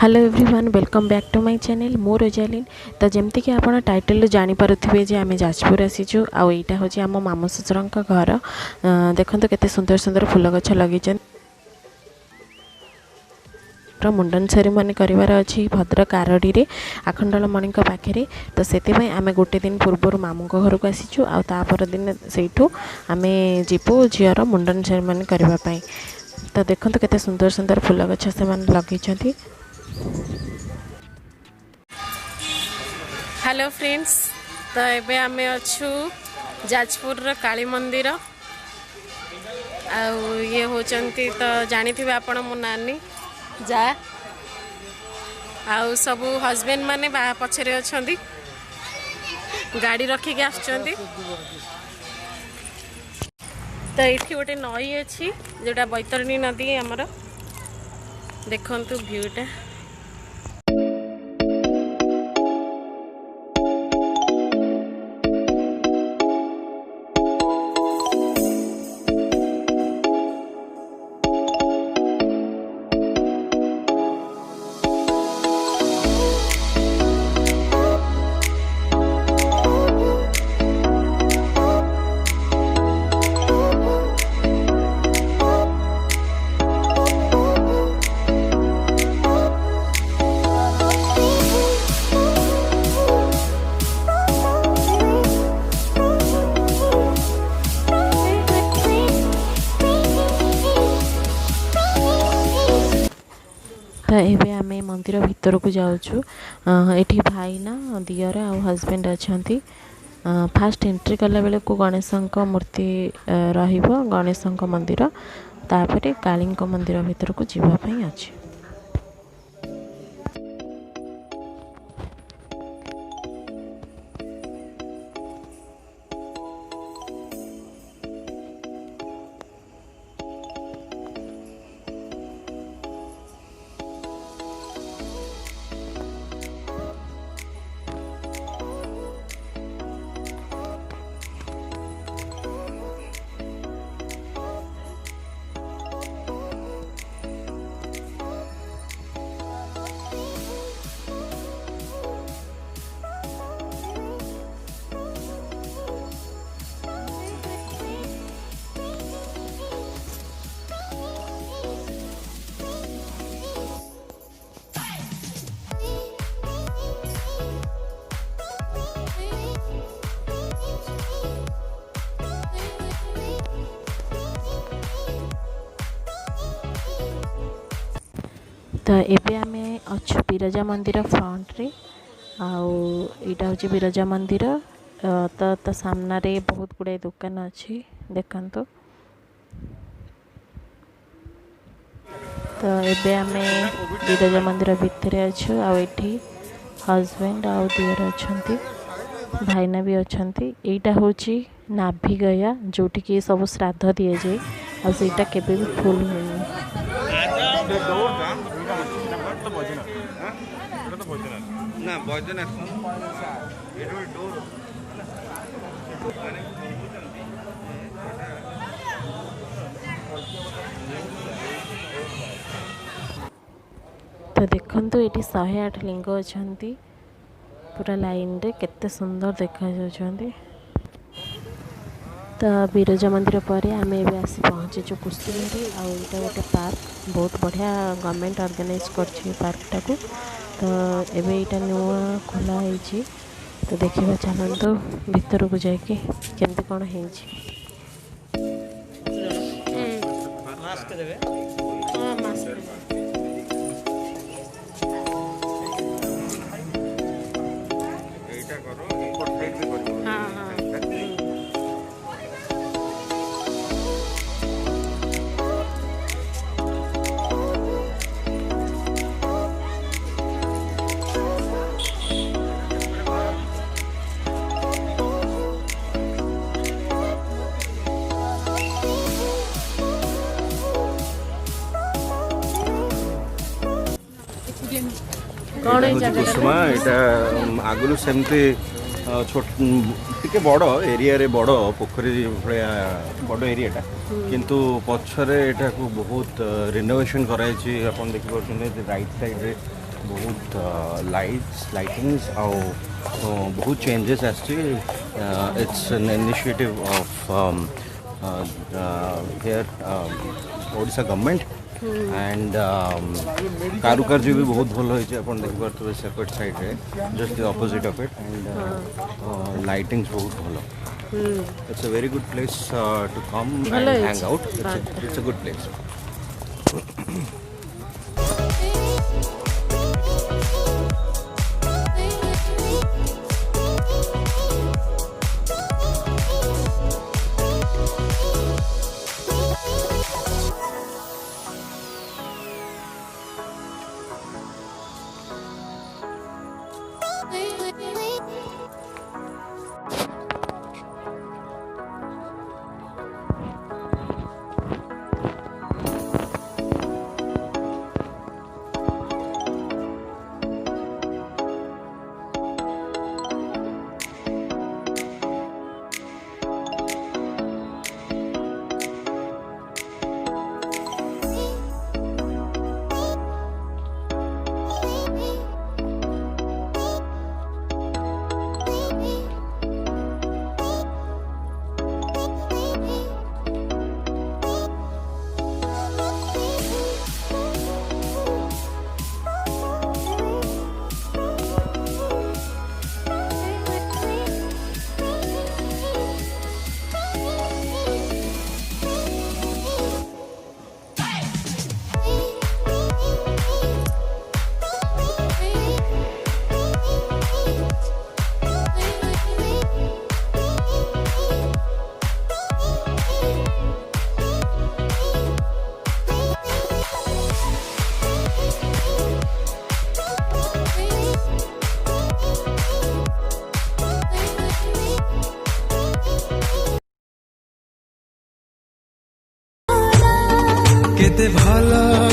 Hello everyone welcome back to my channel मो रोजालिन। तो जमती कि आप टाइटल जानीपे जे आम जाजपुर आसीचु आईटा हूँ आम मामू ससुर घर। देखो केते सुंदर सुंदर फूल गछ लगे मुंडन सेरेमनी करार अच्छी भद्रक आरडी आखंडल मणि पाखे। तो से आम गोटे दिन पूर्व मामू घर को आसीचु आपर दिन से आम जीवु झीर मुंडन सेरेमनी करने। तो देखो केते सुंदर सुंदर फूल गछ से लगे। हेलो फ्रेंड्स, तो एबे आमे अच्छू जाजपुर काली मंदिर ये होचंती। तो जानी थे आपण मो नानी जा आउ सब हस्बैंड माने पछरे अछंती गाड़ी रखी के आछंती। तो ये गोटे नई अच्छी जोटा बैतरणी नदी आमर देखंतु व्यूटा। तो ये आम मंदिर भितर को जाऊँ। ये भाई ना दियर आ हस्बैंड अच्छा। फास्ट एंट्री कला बेले को गणेश मूर्ति गणेश मंदिर तापर काली मंदिर भितर को जीवाई अच्छे। तो एबे आम अच्छु बिरजा मंदिर फ्रंट रे आईटा हूँ बिरजा मंदिर। तो सामना रे बहुत गुड़ाए दुकान अच्छी देखंतु। तो एबे आम बिरजा मंदिर भितर अच्छु आठी हस्बैंड आउ दियर अच्छा भाईना भी अच्छा। यहीटा हूँ नाभि गया जोटि की सब श्राद्ध दि जाए आईटा केबे भी फुल हुए। ना बजना तो देखंतु ये 108 लिंग अच्छा पूरा लाइन रे केते सुंदर देखा जाउछंती। तो बिरजा मंदिर पर आम ए आसी पहुँचीचु कुस्तुरी आईटा गोटे पार्क बहुत बढ़िया गवर्नमेंट ऑर्गेनाइज कर पार्कटा को। तो एबे यहाँ नुआ खोला है। तो देखा चलतु भीतर को जाकि केमती कौन है। कौन है जगह कुसुमा यहाँ आगुरी सेमती छोट टिके बड़ एरिया रे बड़ पोखरी भाया बड़ एरियाटा किंतु पछरे एटा को बहुत रिनोवेशन कराई। आप देखिए राइट साइड रे बहुत लाइटिंग्स आउ बहुत चेंजेस आसछि it's an initiative of here Odisha government and कारुकार्य भी बहुत भल होइছে अपन देख पारथबे सेपरेट साइड रे just the opposite of it and lightings बहुत भल it's a very good place to come and hang out it's a good place केते भाला